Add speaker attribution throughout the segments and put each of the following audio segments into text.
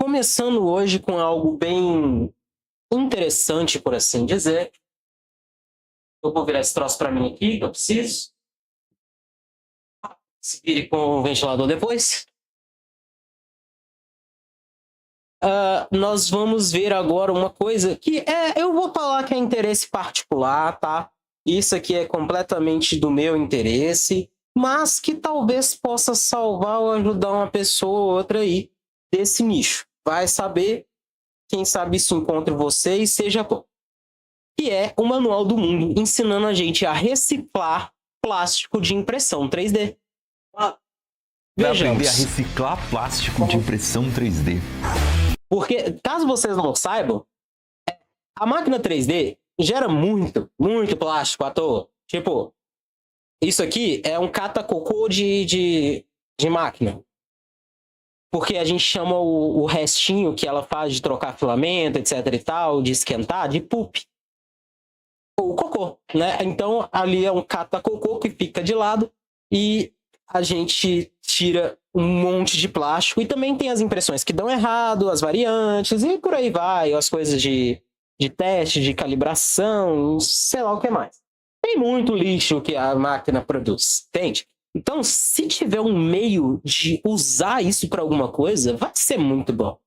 Speaker 1: Começando hoje com algo bem interessante, por assim dizer. Eu vou virar esse troço para mim aqui, que eu preciso. Se vire com o ventilador depois. Nós vamos ver agora uma coisa que eu vou falar que é interesse particular, tá? Isso aqui é completamente do meu interesse, mas que talvez possa salvar ou ajudar uma pessoa ou outra aí desse nicho. Vai saber, quem sabe isso encontre você e seja bom. Que é o Manual do Mundo, ensinando a gente a reciclar plástico de impressão 3D.
Speaker 2: Vai aprender a reciclar plástico de impressão 3D.
Speaker 1: Porque, caso vocês não saibam, a máquina 3D gera muito plástico à toa. Tipo, isso aqui é um cata-cocô de máquina. Porque a gente chama o restinho que ela faz de trocar filamento, etc e tal, de esquentar, de poop. O cocô, né? Então, ali é um cata-cocô que fica de lado e a gente tira um monte de plástico. E também tem as impressões que dão errado, as variantes, e por aí vai, as coisas de teste, de calibração, sei lá o que mais. Tem muito lixo que a máquina produz, entende? Então, se tiver um meio de usar isso para alguma coisa, vai ser muito bom.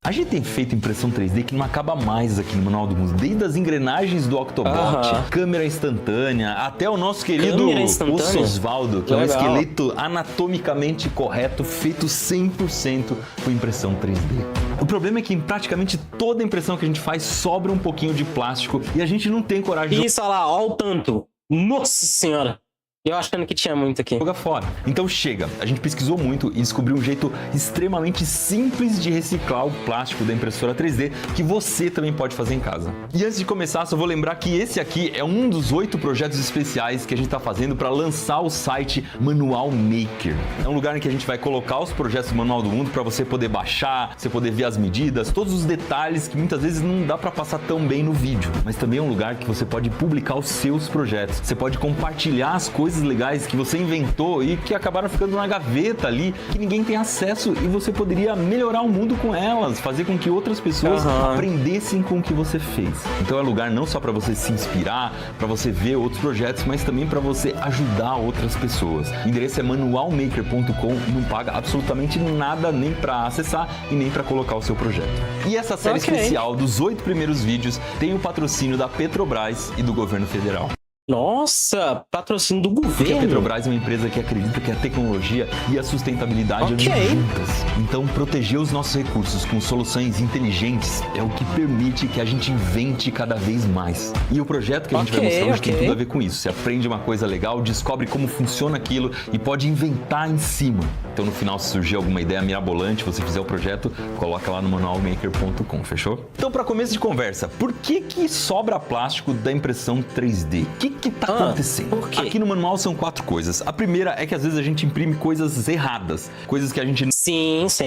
Speaker 2: A gente tem feito impressão 3D que não acaba mais aqui no Manual do Mundo. Desde as engrenagens do Octobot, câmera instantânea, até o nosso querido Ossosvaldo, que é um esqueleto anatomicamente correto, feito 100% com impressão 3D. O problema é que em praticamente toda impressão que a gente faz sobra um pouquinho de plástico e a gente não tem coragem de...
Speaker 1: Isso, olha lá, olha o tanto. Nossa senhora! Eu achando que tinha muito aqui.
Speaker 2: Joga fora. Então chega. A gente pesquisou muito e descobriu um jeito extremamente simples de reciclar o plástico da impressora 3D que você também pode fazer em casa. E antes de começar, só vou lembrar que esse aqui é um dos 8 projetos especiais que a gente está fazendo para lançar o site Manual Maker. É um lugar em que a gente vai colocar os projetos do Manual do Mundo para você poder baixar, você poder ver as medidas, todos os detalhes que muitas vezes não dá para passar tão bem no vídeo. Mas também é um lugar que você pode publicar os seus projetos. Você pode compartilhar as coisas legais que você inventou e que acabaram ficando na gaveta ali, que ninguém tem acesso e você poderia melhorar o mundo com elas, fazer com que outras pessoas aprendessem com o que você fez. Então é lugar não só para você se inspirar, para você ver outros projetos, mas também para você ajudar outras pessoas. O endereço é manualmaker.com e não paga absolutamente nada nem para acessar e nem para colocar o seu projeto. E essa série especial dos 8 primeiros vídeos tem o patrocínio da Petrobras e do governo federal.
Speaker 1: Nossa, patrocínio do governo.
Speaker 2: Porque a Petrobras é uma empresa que acredita que a tecnologia e a sustentabilidade andam juntas. Então, proteger os nossos recursos com soluções inteligentes é o que permite que a gente invente cada vez mais. E o projeto que a gente vai mostrar hoje tem tudo a ver com isso. Você aprende uma coisa legal, descobre como funciona aquilo e pode inventar em cima. Então, no final, se surgir alguma ideia mirabolante, você fizer o projeto, coloca lá no manualmaker.com, fechou? Então, para começo de conversa, por que sobra plástico da impressão 3D? O que está acontecendo?
Speaker 1: Por quê?
Speaker 2: Aqui no manual são 4 coisas. A primeira é que às vezes a gente imprime coisas erradas, coisas que a gente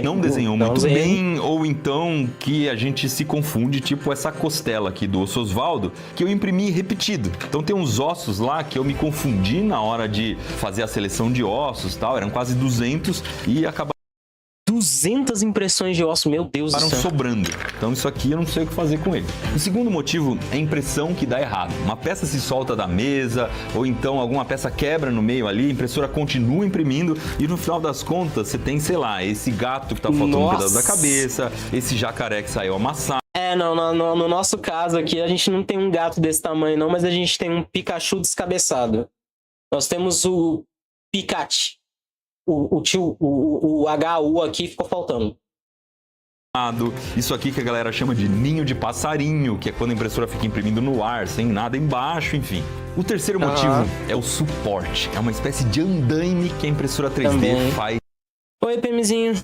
Speaker 2: não desenhou muito bem, ou então que a gente se confunde, tipo essa costela aqui do Ossosvaldo, que eu imprimi repetido. Então tem uns ossos lá que eu me confundi na hora de fazer a seleção de ossos, tal, eram quase 200 e acabaram
Speaker 1: 200 impressões de osso, meu Deus do céu.
Speaker 2: Sobrando. Então isso aqui eu não sei o que fazer com ele. O segundo motivo é a impressão que dá errado. Uma peça se solta da mesa, ou então alguma peça quebra no meio ali, a impressora continua imprimindo e no final das contas você tem, sei lá, esse gato que tá faltando um pedaço da cabeça, esse jacaré que saiu amassado.
Speaker 1: No nosso caso aqui, a gente não tem um gato desse tamanho não, mas a gente tem um Pikachu descabeçado. Nós temos o Pikachu. O HU aqui ficou faltando.
Speaker 2: Isso aqui que a galera chama de ninho de passarinho, que é quando a impressora fica imprimindo no ar, sem nada embaixo, enfim. O terceiro motivo é o suporte. É uma espécie de andaime que a impressora 3D faz.
Speaker 1: Oi, PMzinho.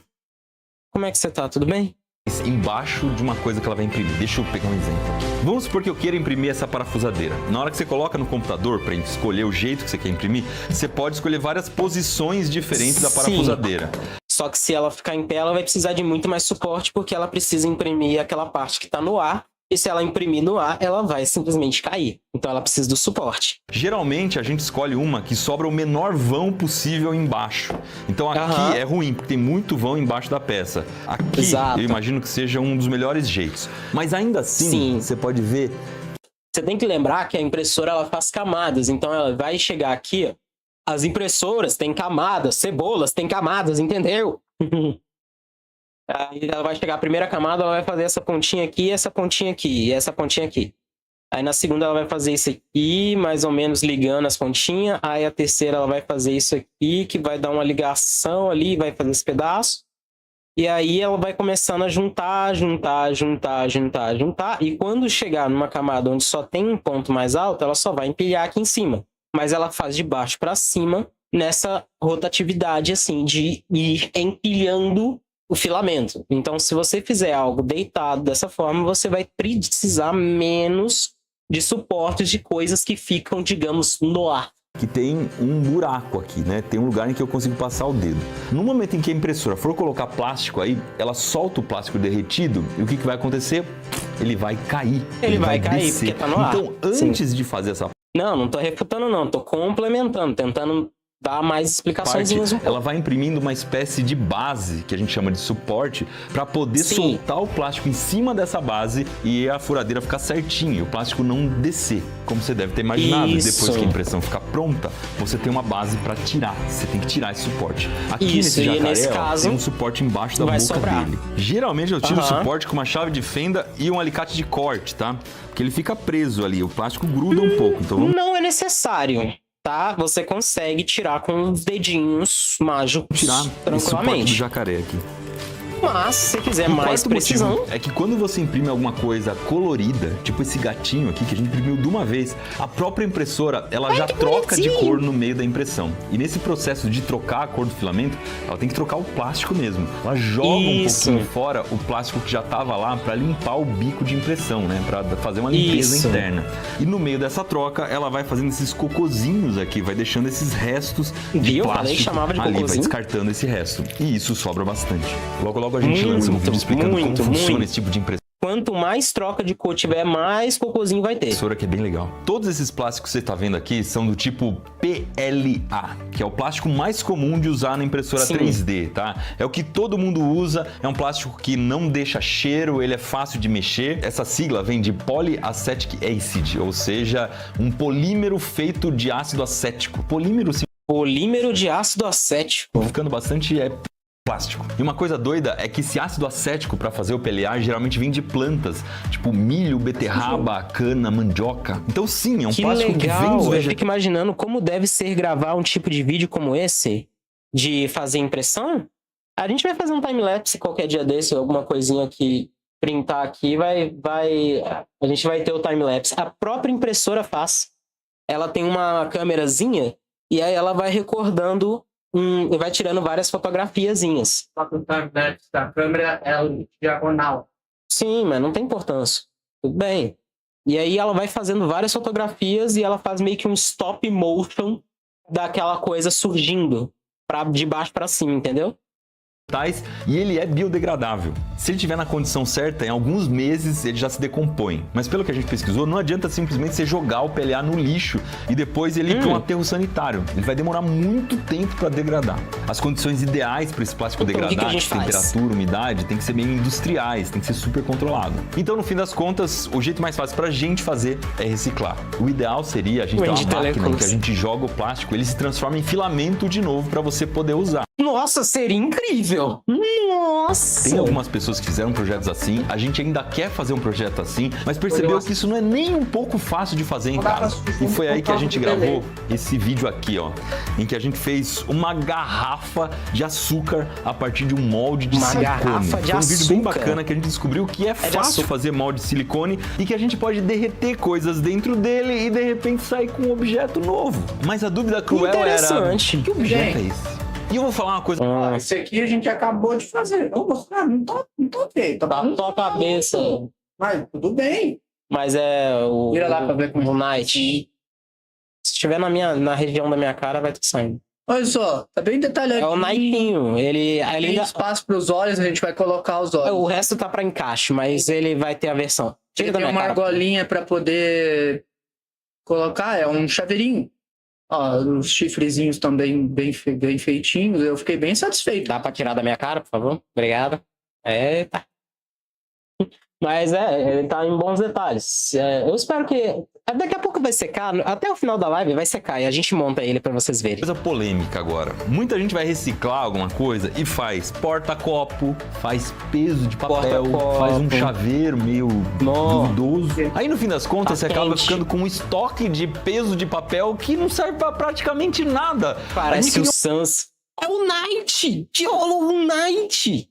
Speaker 1: Como é que você tá? Tudo bem?
Speaker 2: Embaixo de uma coisa que ela vai imprimir. Deixa eu pegar um exemplo aqui. Vamos supor que eu queira imprimir essa parafusadeira. Na hora que você coloca no computador para escolher o jeito que você quer imprimir, você pode escolher várias posições diferentes da parafusadeira.
Speaker 1: Só que se ela ficar em pé, ela vai precisar de muito mais suporte porque ela precisa imprimir aquela parte que está no ar E se ela imprimir no ar, ela vai simplesmente cair. Então ela precisa do suporte.
Speaker 2: Geralmente a gente escolhe uma que sobra o menor vão possível embaixo. Então aqui é ruim, porque tem muito vão embaixo da peça. Aqui eu imagino que seja um dos melhores jeitos. Mas ainda assim, você pode ver...
Speaker 1: Você tem que lembrar que a impressora ela faz camadas. Então ela vai chegar aqui, ó. As impressoras têm camadas, cebolas têm camadas, entendeu? Aí ela vai chegar a primeira camada, ela vai fazer essa pontinha aqui, essa pontinha aqui e essa pontinha aqui. Aí na segunda ela vai fazer isso aqui, mais ou menos ligando as pontinhas. Aí a terceira ela vai fazer isso aqui, que vai dar uma ligação ali, vai fazer esse pedaço. E aí ela vai começando a juntar. E quando chegar numa camada onde só tem um ponto mais alto, ela só vai empilhar aqui em cima. Mas ela faz de baixo para cima nessa rotatividade assim, de ir empilhando o filamento. Então, se você fizer algo deitado dessa forma, você vai precisar menos de suportes de coisas que ficam, digamos, no ar.
Speaker 2: Que tem um buraco aqui, né? Tem um lugar em que eu consigo passar o dedo. No momento em que a impressora for colocar plástico aí, ela solta o plástico derretido e o que vai acontecer? Ele vai cair.
Speaker 1: Ele vai cair,
Speaker 2: descer.
Speaker 1: porque tá no ar.
Speaker 2: Então, antes de fazer essa
Speaker 1: Não tô refutando não, tô complementando, tentando dar mais explicações.
Speaker 2: Ela vai imprimindo uma espécie de base, que a gente chama de suporte, para poder soltar o plástico em cima dessa base e a furadeira ficar certinha, e o plástico não descer, como você deve ter imaginado. Depois que a impressão ficar pronta, você tem uma base para tirar, você tem que tirar esse suporte. Aqui nesse jacaré, tem um suporte embaixo da boca dele. Geralmente eu tiro o suporte com uma chave de fenda e um alicate de corte, tá? Porque ele fica preso ali, o plástico gruda um pouco. Então
Speaker 1: não é necessário. Tá? Você consegue tirar com os dedinhos mágicos tranquilamente.
Speaker 2: Do jacaré aqui.
Speaker 1: Mas, se você quiser mais precisão...
Speaker 2: É que quando você imprime alguma coisa colorida, tipo esse gatinho aqui, que a gente imprimiu de uma vez, a própria impressora, ela já troca de cor no meio da impressão. E nesse processo de trocar a cor do filamento, ela tem que trocar o plástico mesmo. Ela joga um pouquinho fora o plástico que já estava lá para limpar o bico de impressão, né? Para fazer uma limpeza interna. E no meio dessa troca, ela vai fazendo esses cocôzinhos aqui, vai deixando esses restos de plástico ali, vai descartando esse resto. E isso sobra bastante. Logo a gente lança um vídeo explicando como funciona esse tipo de impressão.
Speaker 1: Quanto mais troca de cor tiver, mais cocôzinho vai ter.
Speaker 2: Impressora que é bem legal. Todos esses plásticos que você está vendo aqui são do tipo PLA, que é o plástico mais comum de usar na impressora 3D, tá? É o que todo mundo usa, é um plástico que não deixa cheiro, ele é fácil de mexer. Essa sigla vem de Polyacetic Acid, ou seja, um polímero feito de ácido acético.
Speaker 1: Polímero de ácido acético.
Speaker 2: Ficando bastante plástico. E uma coisa doida é que esse ácido acético para fazer o PLA geralmente vem de plantas, tipo milho, beterraba, cana, mandioca. Então sim, é um plástico que vem dos
Speaker 1: vegetais. Eu fico imaginando como deve ser gravar um tipo de vídeo como esse, de fazer impressão. A gente vai fazer um time-lapse qualquer dia desse, alguma coisinha que printar aqui, a gente vai ter o time-lapse. A própria impressora faz. Ela tem uma câmerazinha e aí ela vai recordando e vai tirando várias fotografiazinhas.
Speaker 3: Só que o time-lapse da câmera é diagonal.
Speaker 1: Sim, mas não tem importância. Tudo bem. E aí ela vai fazendo várias fotografias e ela faz meio que um stop motion daquela coisa surgindo de baixo para cima, entendeu?
Speaker 2: E ele é biodegradável. Se ele estiver na condição certa, em alguns meses ele já se decompõe. Mas pelo que a gente pesquisou, não adianta simplesmente você jogar o PLA no lixo e depois ele ir para um aterro sanitário. Ele vai demorar muito tempo para degradar. As condições ideais para esse plástico degradar, temperatura, umidade, tem que ser meio industriais, tem que ser super controlado. Então, no fim das contas, o jeito mais fácil para a gente fazer é reciclar. O ideal seria a gente ter uma máquina em que a gente joga o plástico, ele se transforma em filamento de novo para você poder usar.
Speaker 1: Nossa, seria incrível! Nossa!
Speaker 2: Tem algumas pessoas que fizeram projetos assim, a gente ainda quer fazer um projeto assim, mas percebeu que isso não é nem um pouco fácil de fazer em casa. E foi aí que a gente gravou esse vídeo aqui, ó, em que a gente fez uma garrafa de açúcar a partir de um molde de silicone. Foi um vídeo bem bacana que a gente descobriu que é fácil fazer molde de silicone e que a gente pode derreter coisas dentro dele e de repente sair com um objeto novo. Mas a dúvida cruel era: que objeto é esse? E eu vou falar uma coisa.
Speaker 3: Esse aqui a gente acabou de fazer. Eu vou mostrar, não tô feio.
Speaker 1: Tá tua cabeça.
Speaker 3: Mas tudo bem.
Speaker 1: Mas é o.
Speaker 3: Vira lá pra ver como
Speaker 1: o Night. Se estiver na região da minha cara, vai estar saindo.
Speaker 3: Olha só, tá bem detalhadinho.
Speaker 1: É o Nightinho. Ele
Speaker 3: tem espaço para os olhos, a gente vai colocar os olhos.
Speaker 1: O resto tá para encaixe, mas ele vai ter a versão. Tira
Speaker 3: Ele
Speaker 1: da
Speaker 3: tem
Speaker 1: minha
Speaker 3: uma
Speaker 1: cara.
Speaker 3: argolinha pra poder colocar, é um chaveirinho. Ó, os chifrezinhos também bem feitinhos. Eu fiquei bem satisfeito.
Speaker 1: Dá pra tirar da minha cara, por favor? Obrigado. Eita. Mas ele tá em bons detalhes. Eu espero que... Daqui a pouco vai secar. Até o final da live vai secar. E a gente monta ele pra vocês verem.
Speaker 2: Coisa polêmica agora. Muita gente vai reciclar alguma coisa e faz porta-copo, faz peso de papel,
Speaker 1: Porta-copo.
Speaker 2: faz um chaveiro meio
Speaker 1: Nó.
Speaker 2: duvidoso. Aí no fim das contas
Speaker 1: Tá
Speaker 2: você acaba
Speaker 1: quente.
Speaker 2: ficando com um estoque de peso de papel que não serve pra praticamente nada.
Speaker 1: Parece
Speaker 2: Aí
Speaker 1: o Sans. É o Knight! De Hollow Knight!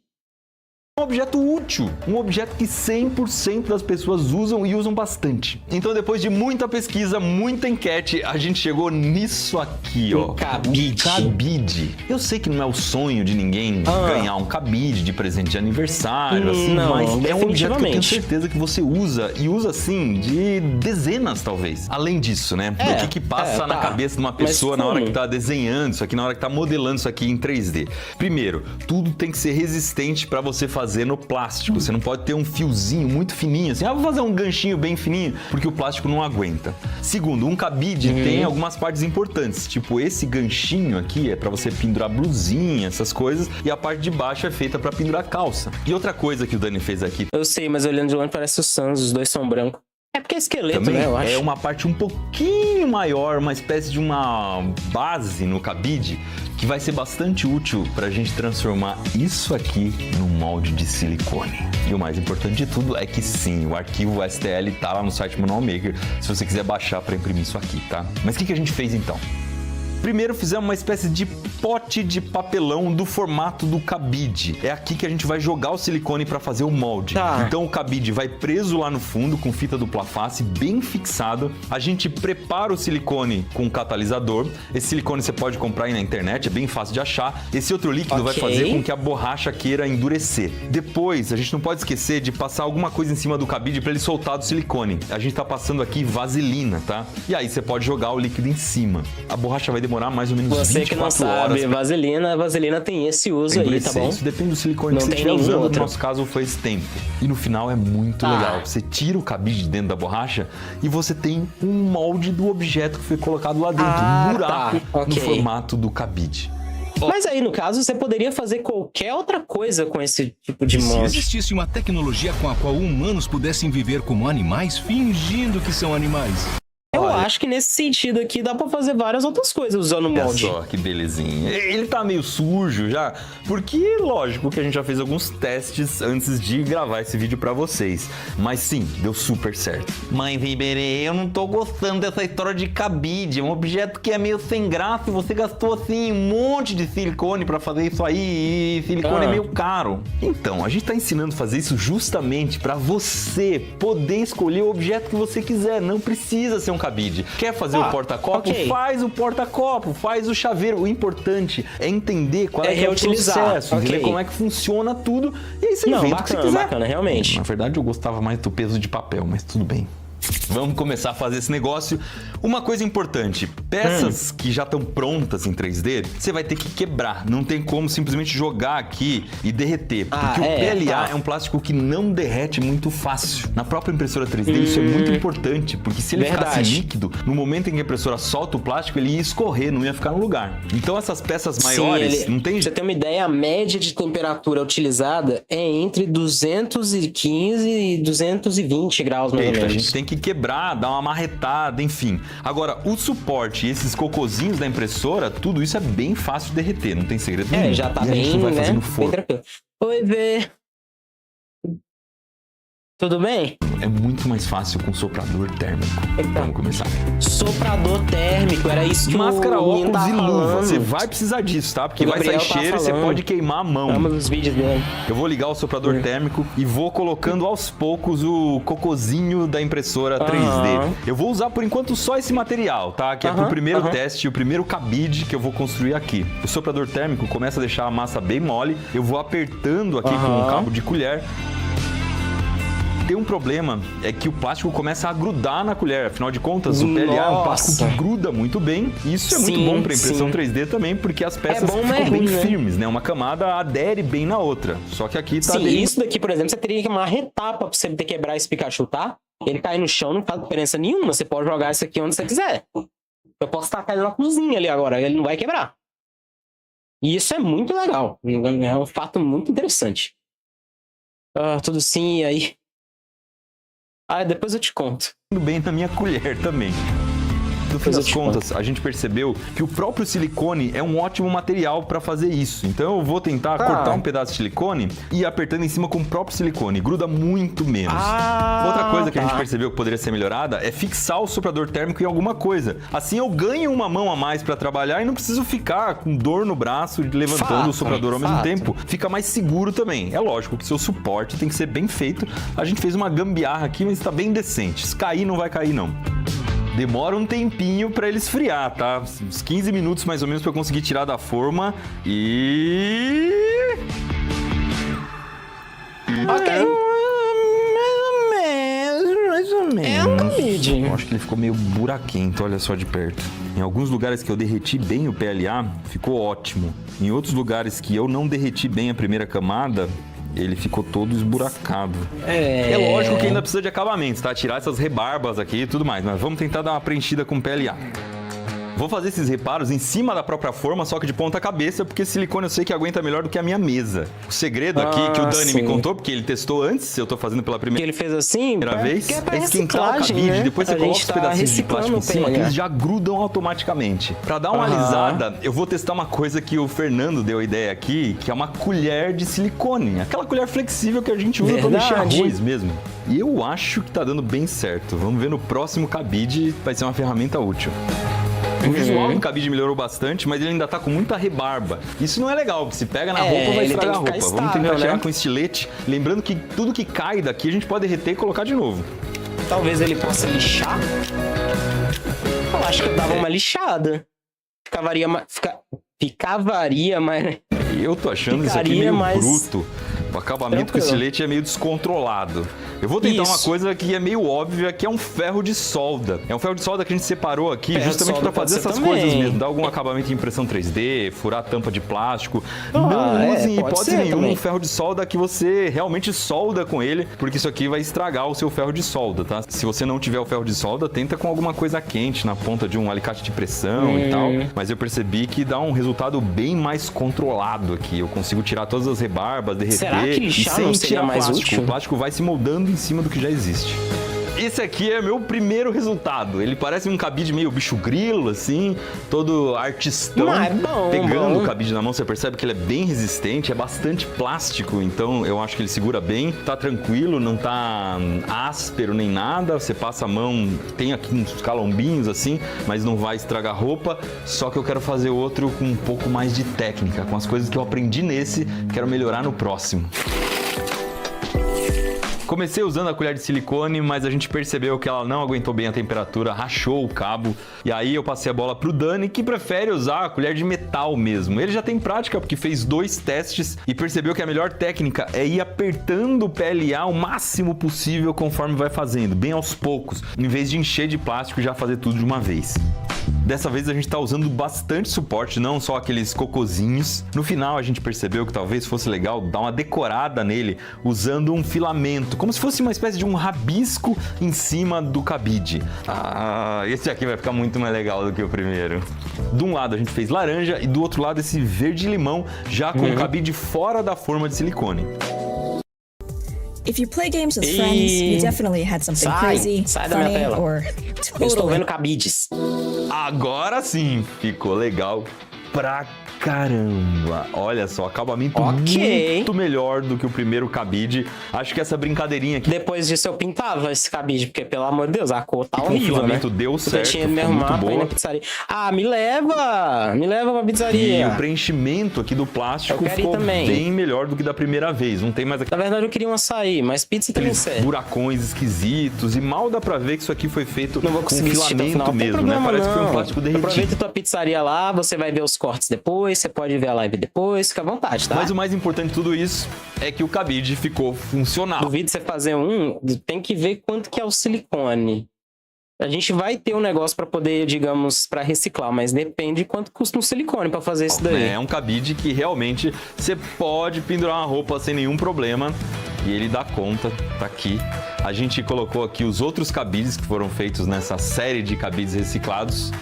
Speaker 2: um objeto útil, um objeto que 100% das pessoas usam e usam bastante. Então, depois de muita pesquisa, muita enquete, a gente chegou nisso aqui, ó.
Speaker 1: Um cabide.
Speaker 2: Cabide. Eu sei que não é o sonho de ninguém ganhar um cabide de presente de aniversário, assim,
Speaker 1: Não,
Speaker 2: mas é um objeto que eu tenho
Speaker 1: definitivamente.
Speaker 2: certeza que você usa e usa, assim, de dezenas, talvez. Além disso, né? Do que passa na
Speaker 1: tá.
Speaker 2: cabeça de uma
Speaker 1: Mas
Speaker 2: pessoa na hora
Speaker 1: como?
Speaker 2: que tá desenhando isso aqui, na hora que tá modelando isso aqui em 3D. Primeiro, tudo tem que ser resistente para você fazer no plástico. Você não pode ter um fiozinho muito fininho, assim, vou fazer um ganchinho bem fininho, porque o plástico não aguenta. Segundo, um cabide tem algumas partes importantes, tipo esse ganchinho aqui é para você pendurar blusinha, essas coisas, e a parte de baixo é feita para pendurar calça. E outra coisa que o Dani fez aqui
Speaker 1: Eu sei, mas olhando de longe parece o Sans. Os dois são brancos. É porque é esqueleto,
Speaker 2: também
Speaker 1: né? Eu acho.
Speaker 2: é uma parte um pouquinho maior, uma espécie de uma base no cabide que vai ser bastante útil para a gente transformar isso aqui num molde de silicone. E o mais importante de tudo é que sim, o arquivo STL tá lá no site Manual Maker, se você quiser baixar para imprimir isso aqui, tá? Mas o que a gente fez então? Primeiro fizemos uma espécie de pote de papelão do formato do cabide. É aqui que a gente vai jogar o silicone para fazer o molde.
Speaker 1: Tá.
Speaker 2: Então o cabide vai preso lá no fundo com fita dupla face, bem fixado. A gente prepara o silicone com um catalisador. Esse silicone você pode comprar aí na internet, é bem fácil de achar. Esse outro líquido vai
Speaker 1: Ok.
Speaker 2: fazer com que a borracha queira endurecer. Depois, a gente não pode esquecer de passar alguma coisa em cima do cabide para ele soltar do silicone. A gente tá passando aqui vaselina, tá? E aí você pode jogar o líquido em cima. A borracha vai demorar mais ou menos
Speaker 1: Você
Speaker 2: 24
Speaker 1: que não sabe,
Speaker 2: horas pra
Speaker 1: vaselina tem esse uso aí, tá
Speaker 2: endurecer.
Speaker 1: bom?
Speaker 2: Isso depende do silicone
Speaker 1: Não
Speaker 2: que você
Speaker 1: tem
Speaker 2: estiver
Speaker 1: nenhum
Speaker 2: usando.
Speaker 1: outro.
Speaker 2: No nosso caso foi esse tempo. E no final é muito legal. Você tira o cabide de dentro da borracha e você tem um molde do objeto que foi colocado lá dentro. Um buraco
Speaker 1: tá. Ok.
Speaker 2: no formato do cabide.
Speaker 1: Mas aí, no caso, você poderia fazer qualquer outra coisa com esse tipo de
Speaker 4: Se
Speaker 1: molde.
Speaker 4: existisse uma tecnologia com a qual humanos pudessem viver como animais, fingindo que são animais.
Speaker 1: Eu
Speaker 2: Olha.
Speaker 1: acho que nesse sentido aqui dá pra fazer várias outras coisas usando o
Speaker 2: Olha
Speaker 1: molde.
Speaker 2: só que belezinha. Ele tá meio sujo já, porque lógico que a gente já fez alguns testes antes de gravar esse vídeo pra vocês. Mas sim, deu super certo. Mãe Viberê, eu não tô gostando dessa história de cabide. É um objeto que é meio sem graça e você gastou assim um monte de silicone pra fazer isso aí e silicone é meio caro. Então, a gente tá ensinando a fazer isso justamente pra você poder escolher o objeto que você quiser. Não precisa ser um cabide. Quer fazer o porta-copo?
Speaker 1: ok.
Speaker 2: Faz o porta-copo, faz o chaveiro. O importante é entender qual é,
Speaker 1: É
Speaker 2: que é o
Speaker 1: reutilizar,
Speaker 2: processo, entender
Speaker 1: ok.
Speaker 2: como é que funciona tudo. E aí você
Speaker 1: Não,
Speaker 2: inventa o que você
Speaker 1: bacana,
Speaker 2: quiser.
Speaker 1: bacana, realmente.
Speaker 2: Na verdade, eu gostava mais do peso de papel, mas tudo bem. Vamos começar a fazer esse negócio. Uma coisa importante, peças que já estão prontas em 3D, você vai ter que quebrar. Não tem como simplesmente jogar aqui e derreter. Porque o PLA é um plástico que não derrete muito fácil. Na própria impressora 3D isso é muito importante, porque se ele ficasse
Speaker 1: Verdade.
Speaker 2: líquido, no momento em que a impressora solta o plástico, ele ia escorrer, não ia ficar no lugar. Então essas peças maiores, não tem
Speaker 1: Pra você ter uma ideia, a média de temperatura utilizada é entre 215 e 220 graus, mais ou
Speaker 2: jeito. A
Speaker 1: menos.
Speaker 2: gente tem que quebrar, dar uma marretada, enfim. Agora, o suporte e esses cocôzinhos da impressora, tudo isso é bem fácil de derreter, não tem segredo nenhum.
Speaker 1: Já tá
Speaker 2: E a gente
Speaker 1: bem,
Speaker 2: não vai
Speaker 1: né?
Speaker 2: fazer no
Speaker 1: Bem
Speaker 2: forno.
Speaker 1: tranquilo. Oi, Vê. Tudo bem?
Speaker 2: É muito mais fácil com soprador térmico.
Speaker 1: Eita.
Speaker 2: Vamos começar.
Speaker 1: Soprador térmico, era isso que
Speaker 2: Máscara,
Speaker 1: o menino
Speaker 2: óculos
Speaker 1: tava
Speaker 2: e luva.
Speaker 1: falando.
Speaker 2: Você vai precisar disso, tá? Porque
Speaker 1: O
Speaker 2: vai sair
Speaker 1: Gabriel tá
Speaker 2: cheiro e você
Speaker 1: falando.
Speaker 2: pode queimar a mão.
Speaker 1: Amo os vídeos dele.
Speaker 2: Eu vou ligar o soprador térmico e vou colocando aos poucos o cocôzinho da impressora 3D. Eu vou usar por enquanto só esse material, tá? Que é pro primeiro teste, o primeiro cabide que eu vou construir aqui. O soprador térmico começa a deixar a massa bem mole. Eu vou apertando aqui com um cabo de colher. Tem um problema, é que o plástico começa a grudar na colher. Afinal de contas, o PLA é um plástico que gruda muito bem. E isso é muito bom para impressão 3D também, porque as peças ficam bem firmes, né? Uma camada adere bem na outra. Só que aqui tá...
Speaker 1: Sim, isso daqui, por exemplo, você teria que marretar pra você ter quebrar esse Pikachu, tá? Ele cair no chão não faz diferença nenhuma. Você pode jogar isso aqui onde você quiser. Eu posso tacar ele na cozinha ali agora, ele não vai quebrar. E isso é muito legal. É um fato muito interessante. Tudo sim, e aí... depois eu te conto.
Speaker 2: Tudo bem na minha colher também. No fim das contas, a gente percebeu que o próprio silicone é um ótimo material para fazer isso. Então eu vou tentar cortar um pedaço de silicone e ir apertando em cima com o próprio silicone. Gruda muito menos. Outra coisa que a gente percebeu que poderia ser melhorada é fixar o soprador térmico em alguma coisa. Assim eu ganho uma mão a mais para trabalhar e não preciso ficar com dor no braço levantando o soprador ao mesmo tempo. Fica mais seguro também. É lógico que seu suporte tem que ser bem feito. A gente fez uma gambiarra aqui, mas está bem decente. Se cair, não vai cair não. Demora um tempinho para ele esfriar, tá? Uns 15 minutos mais ou menos para eu conseguir tirar da forma e...
Speaker 1: Ok.
Speaker 2: Mais ou menos.
Speaker 1: É um cabide.
Speaker 2: Eu acho que ele ficou meio buraquento, olha só de perto. Em alguns lugares que eu derreti bem o PLA, ficou ótimo. Em outros lugares que eu não derreti bem a primeira camada, ele ficou todo esburacado. É lógico que ainda precisa de acabamentos, tá? Tirar essas rebarbas aqui e tudo mais, mas vamos tentar dar uma preenchida com PLA. Vou fazer esses reparos em cima da própria forma, só que de ponta cabeça, porque silicone eu sei que aguenta melhor do que a minha mesa. O segredo aqui que o Dani me contou, porque ele testou antes, eu tô fazendo pela primeira
Speaker 1: ele fez assim,
Speaker 2: vez, é esquentar o cabide, né? Depois você coloca os pedacinhos de plástico em cima, que eles já grudam automaticamente. Pra dar uma alisada, eu vou testar uma coisa que o Fernando deu a ideia aqui, que é uma colher de silicone. Aquela colher flexível que a gente usa pra mexer arroz mesmo. E eu acho que tá dando bem certo. Vamos ver no próximo cabide, vai ser uma ferramenta útil. O visual do cabide melhorou bastante, mas ele ainda tá com muita rebarba. Isso não é legal, porque se pega na roupa vai estragar a roupa. Vamos tentar tirar com estilete. Lembrando que tudo que cai daqui a gente pode derreter e colocar de novo.
Speaker 1: Talvez ele possa lixar. Eu acho que eu dava uma lixada. Ficaria mais...
Speaker 2: Eu tô achando isso aqui meio bruto. O acabamento com estilete é meio descontrolado. Eu vou tentar uma coisa que é meio óbvia, que é um ferro de solda. É um ferro de solda que a gente separou aqui justamente para fazer essas coisas mesmo. Dar algum acabamento de impressão 3D, furar tampa de plástico. Não use em hipótese nenhuma um ferro de solda que você realmente solda com ele, porque isso aqui vai estragar o seu ferro de solda, tá? Se você não tiver o ferro de solda, tenta com alguma coisa quente na ponta de um alicate de pressão e tal. Mas eu percebi que dá um resultado bem mais controlado aqui. Eu consigo tirar todas as rebarbas, derreter e sem tirar plástico. O plástico vai se moldando em cima do que já existe. Esse aqui é meu primeiro resultado. Ele parece um cabide meio bicho grilo, assim, todo artistão. Pegando o cabide na mão, você percebe que ele é bem resistente, é bastante plástico, então eu acho que ele segura bem. Tá tranquilo, não tá áspero nem nada. Você passa a mão, tem aqui uns calombinhos assim, mas não vai estragar a roupa. Só que eu quero fazer outro com um pouco mais de técnica, com as coisas que eu aprendi nesse, quero melhorar no próximo. Comecei usando a colher de silicone, mas a gente percebeu que ela não aguentou bem a temperatura, rachou o cabo. E aí eu passei a bola pro Dani, que prefere usar a colher de metal mesmo. Ele já tem prática, porque fez 2 testes e percebeu que a melhor técnica é ir apertando o PLA o máximo possível conforme vai fazendo, bem aos poucos, em vez de encher de plástico e já fazer tudo de uma vez. Dessa vez a gente tá usando bastante suporte, não só aqueles cocôzinhos. No final a gente percebeu que talvez fosse legal dar uma decorada nele usando um filamento, como se fosse uma espécie de um rabisco em cima do cabide. Esse aqui vai ficar muito mais legal do que o primeiro. De um lado a gente fez laranja e do outro lado esse verde-limão, já com o cabide fora da forma de silicone.
Speaker 5: If you play games with friends, you definitely had something crazy, funny, or
Speaker 1: Eu estou vendo cabides.
Speaker 2: Agora sim, ficou legal pra caramba. Olha só, acabamento muito melhor do que o primeiro cabide. Acho que essa brincadeirinha aqui...
Speaker 1: Depois disso eu pintava esse cabide, porque pelo amor de Deus, a cor tá
Speaker 2: horrível,
Speaker 1: horrível,
Speaker 2: o filamento deu certo,
Speaker 1: tinha
Speaker 2: ficou muito boa.
Speaker 1: Pizzaria. Me leva pra pizzaria.
Speaker 2: E o preenchimento aqui do plástico ficou bem melhor do que da primeira vez. Não tem mais aqui.
Speaker 1: Na verdade eu queria um açaí, mas pizza também serve.
Speaker 2: Buracões esquisitos e mal dá pra ver que isso aqui foi feito com filamento mesmo, né? Parece que foi um plástico derretido.
Speaker 1: Aproveita tua pizzaria lá, você vai ver os cortes depois, você pode ver a live depois, fica à vontade, tá?
Speaker 2: Mas o mais importante de tudo isso é que o cabide ficou funcional.
Speaker 1: Duvido você fazer tem que ver quanto que é o silicone. A gente vai ter um negócio pra poder, digamos, pra reciclar, mas depende de quanto custa um silicone pra fazer isso daí.
Speaker 2: É um cabide que realmente você pode pendurar uma roupa sem nenhum problema e ele dá conta, tá aqui. A gente colocou aqui os outros cabides que foram feitos nessa série de cabides reciclados.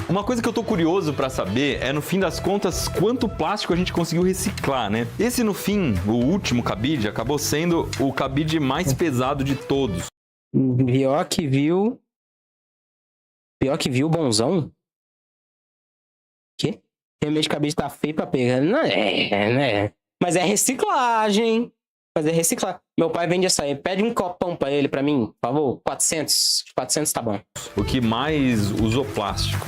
Speaker 2: Uma coisa que eu tô curioso pra saber é, no fim das contas, quanto plástico a gente conseguiu reciclar, né? Esse, no fim, o último cabide, acabou sendo o cabide mais pesado de todos.
Speaker 1: Pior que viu, bonzão? Que? Realmente o cabide tá feio pra pegar. Não é, né? Mas é reciclagem. Meu pai vende açaí. Pede um copão pra ele, pra mim, por favor. 400. 400 tá bom.
Speaker 2: O que mais usou plástico?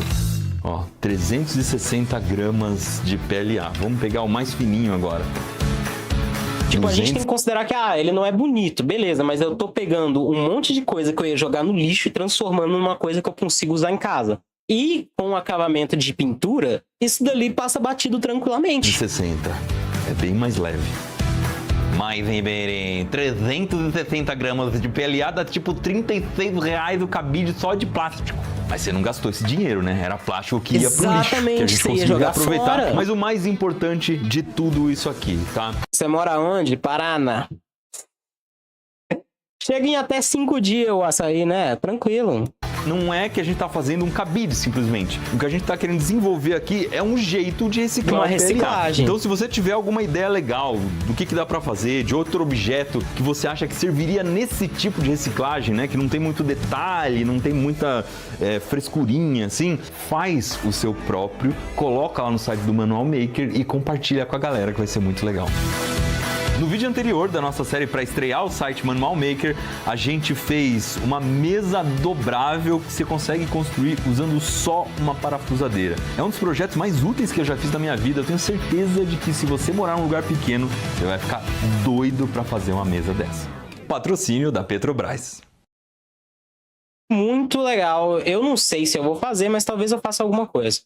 Speaker 2: Ó, 360 gramas de PLA. Vamos pegar o mais fininho agora.
Speaker 1: Tipo, a gente tem que considerar que, ele não é bonito, beleza, mas eu tô pegando um monte de coisa que eu ia jogar no lixo e transformando numa coisa que eu consigo usar em casa. E com o acabamento de pintura, isso dali passa batido tranquilamente.
Speaker 2: 60. É bem mais leve. Mas, Ribeirinho, 360 gramas de PLA dá tipo R$36 o cabide só de plástico. Mas você não gastou esse dinheiro, né? Era plástico que ia pro lixo, que a gente conseguia jogar aproveitar. Fora. Mas o mais importante de tudo isso aqui, tá?
Speaker 1: Você mora onde? Paraná. Chega em até 5 dias o açaí, né? Tranquilo.
Speaker 2: Não é que a gente tá fazendo um cabide, simplesmente. O que a gente tá querendo desenvolver aqui é um jeito de reciclar
Speaker 1: uma reciclagem.
Speaker 2: Então, se você tiver alguma ideia legal do que dá pra fazer, de outro objeto que você acha que serviria nesse tipo de reciclagem, né? Que não tem muito detalhe, não tem muita frescurinha, assim, faz o seu próprio, coloca lá no site do Manual Maker e compartilha com a galera, que vai ser muito legal. No vídeo anterior da nossa série para estrear o site Manual Maker, a gente fez uma mesa dobrável que você consegue construir usando só uma parafusadeira. É um dos projetos mais úteis que eu já fiz na minha vida. Eu tenho certeza de que se você morar num lugar pequeno, você vai ficar doido para fazer uma mesa dessa. Patrocínio da Petrobras.
Speaker 1: Muito legal. Eu não sei se eu vou fazer, mas talvez eu faça alguma coisa.